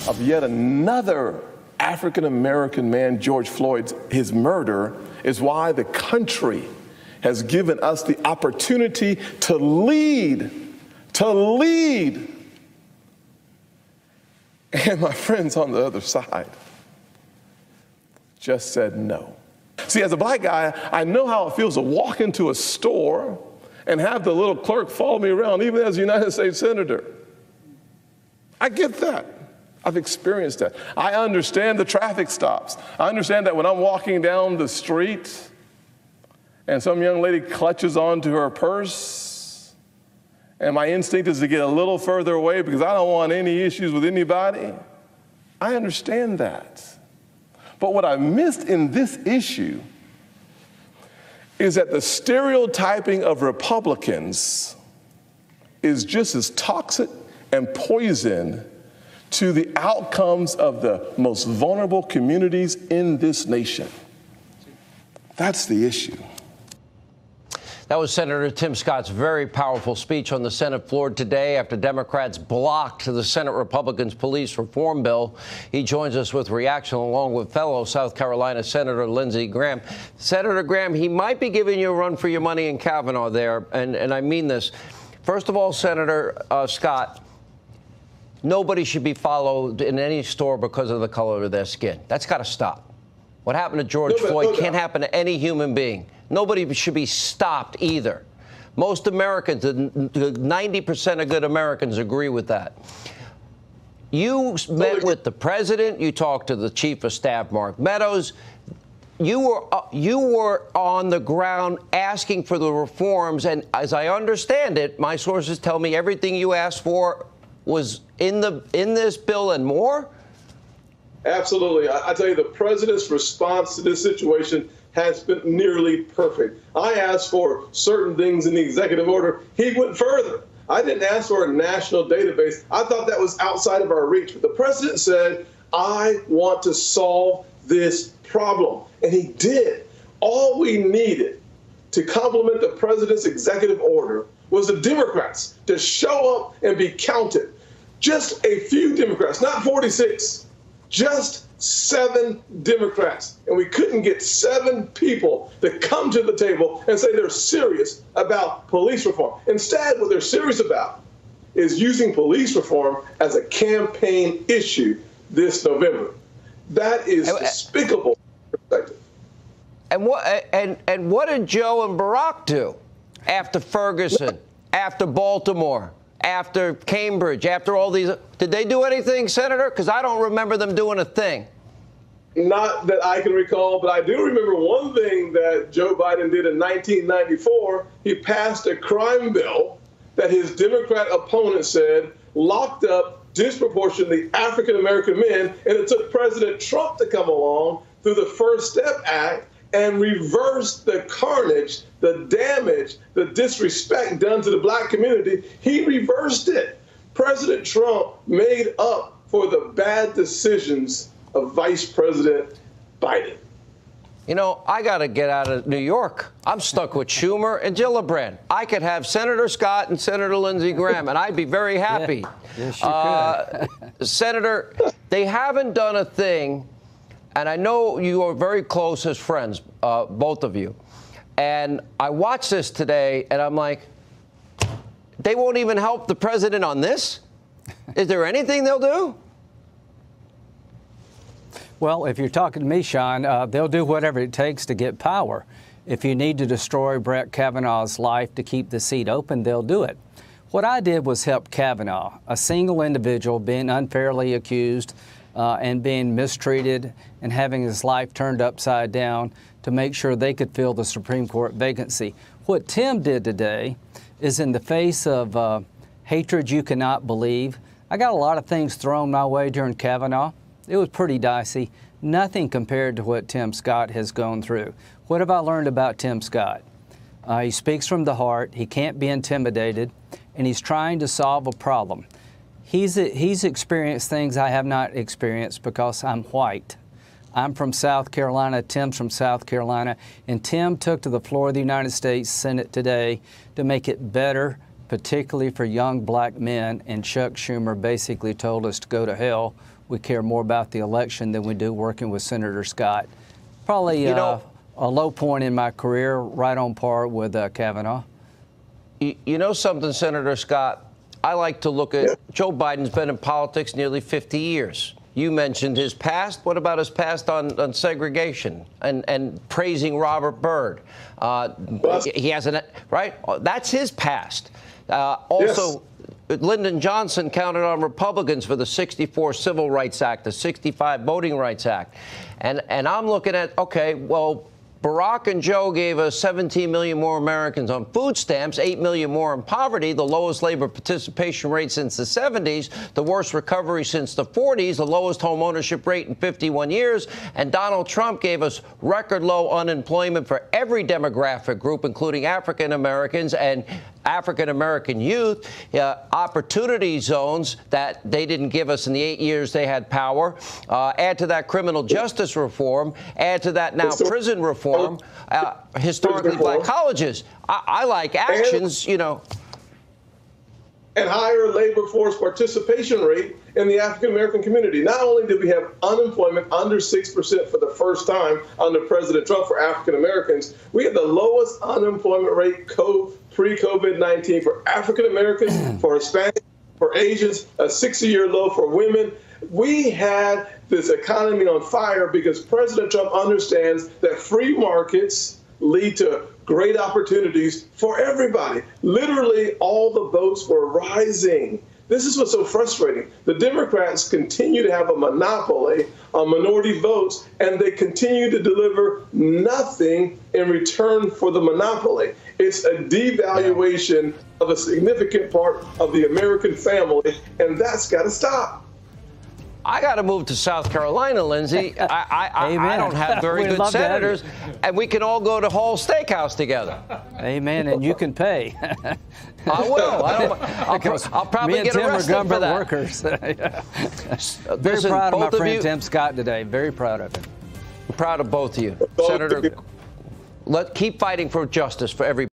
of yet another African-American man, George Floyd's, his murder, is why the country has given us the opportunity to lead. And my friends on the other side just said no. See, as a black guy, I know how it feels to walk into a store and have the little clerk follow me around, even as a United States Senator. I get that. I've experienced that. I understand the traffic stops. I understand that when I'm walking down the street and some young lady clutches onto her purse, and my instinct is to get a little further away because I don't want any issues with anybody. I understand that. But what I missed in this issue is that the stereotyping of Republicans is just as toxic and poison to the outcomes of the most vulnerable communities in this nation. That's the issue. That was Senator Tim Scott's very powerful speech on the Senate floor today after Democrats blocked the Senate Republicans' police reform bill. He joins us with reaction along with fellow South Carolina Senator Lindsey Graham. Senator Graham, he might be giving you a run for your money in Kavanaugh there, and I mean this. First of all, Senator Scott, nobody should be followed in any store because of the color of their skin. That's got to stop. What happened to George Floyd can't happen to any human being. Nobody should be stopped either. Most Americans, 90% of good Americans agree with that. You met with the president. You talked to the chief of staff, Mark Meadows. You were on the ground asking for the reforms. And as I understand it, my sources tell me everything you asked for was in this bill and more? Absolutely. I tell you, the president's response to this situation has been nearly perfect. I asked for certain things in the executive order. He went further. I didn't ask for a national database. I thought that was outside of our reach. But the president said, I want to solve this problem. And he did. All we needed to complement the president's executive order was the Democrats to show up and be counted. Just a few Democrats, not 46, just 7 Democrats. And we couldn't get 7 people to come to the table and say they're serious about police reform. Instead, what they're serious about is using police reform as a campaign issue this November. That is despicable. And what did Joe and Barack do after Ferguson, after Baltimore, after Cambridge, after all these? Did they do anything, Senator? Because I don't remember them doing a thing. Not that I can recall, but I do remember one thing that Joe Biden did in 1994. He passed a crime bill that his Democrat opponent said locked up disproportionately African-American men, and it took President Trump to come along through the First Step Act and reverse the carnage, the damage, the disrespect done to the black community. He reversed it. President Trump made up for the bad decisions of Vice President Biden. You know, I got to get out of New York. I'm stuck with Schumer and Gillibrand. I could have Senator Scott and Senator Lindsey Graham, and I'd be very happy. Yeah. Yes, you could. Senator, they haven't done a thing. And I know you are very close as friends, both of you. And I watched this today, and I'm like, they won't even help the president on this? Is there anything they'll do? Well, if you're talking to me, Sean, they'll do whatever it takes to get power. If you need to destroy Brett Kavanaugh's life to keep the seat open, they'll do it. What I did was help Kavanaugh, a single individual being unfairly accused and being mistreated and having his life turned upside down, to make sure they could fill the Supreme Court vacancy. What Tim did today is, in the face of hatred you cannot believe, I got a lot of things thrown my way during Kavanaugh. It was pretty dicey. Nothing compared to what Tim Scott has gone through. What have I learned about Tim Scott? He speaks from the heart. He can't be intimidated, and he's trying to solve a problem. He's experienced things I have not experienced because I'm white. I'm from South Carolina. Tim's from South Carolina. And Tim took to the floor of the United States Senate today to make it better particularly for young black men, and Chuck Schumer basically told us to go to hell. We care more about the election than we do working with Senator Scott. Probably a low point in my career, right on par with Kavanaugh. You know something, Senator Scott? I like to look at Joe Biden's been in politics nearly 50 years. You mentioned his past. What about his past on segregation and praising Robert Byrd? He hasn't, right? That's his past. Also, Lyndon Johnson counted on Republicans for the 64 Civil Rights Act, the 65 Voting Rights Act. And I'm looking at, okay, well, Barack and Joe gave us 17 million more Americans on food stamps, 8 million more in poverty, the lowest labor participation rate since the 70s, the worst recovery since the 40s, the lowest home ownership rate in 51 years. And Donald Trump gave us record low unemployment for every demographic group, including African Americans and African-American youth, opportunity zones that they didn't give us in the 8 years they had power. Add to that criminal justice reform. Add to that now prison reform. Historically black colleges. I like actions, you know. And higher labor force participation rate in the African-American community. Not only did we have unemployment under 6% for the first time under President Trump for African-Americans, we had the lowest unemployment rate pre-COVID-19 for African-Americans, for Hispanics, for Asians, a 60-year low for women. We had this economy on fire because President Trump understands that free markets lead to great opportunities for everybody. Literally, all the votes were rising. This is what's so frustrating. The Democrats continue to have a monopoly on minority votes, and they continue to deliver nothing in return for the monopoly. It's a devaluation of a significant part of the American family, and that's got to stop. I got to move to South Carolina, Lindsay. I don't have very good senators, and we can all go to Hall's Steakhouse together. Amen, and you can pay. I will. I'll probably get arrested for that. Workers. Very proud of my friend Tim Scott today. Very proud of him. I'm proud of both of you, Senator. Keep fighting for justice for everybody.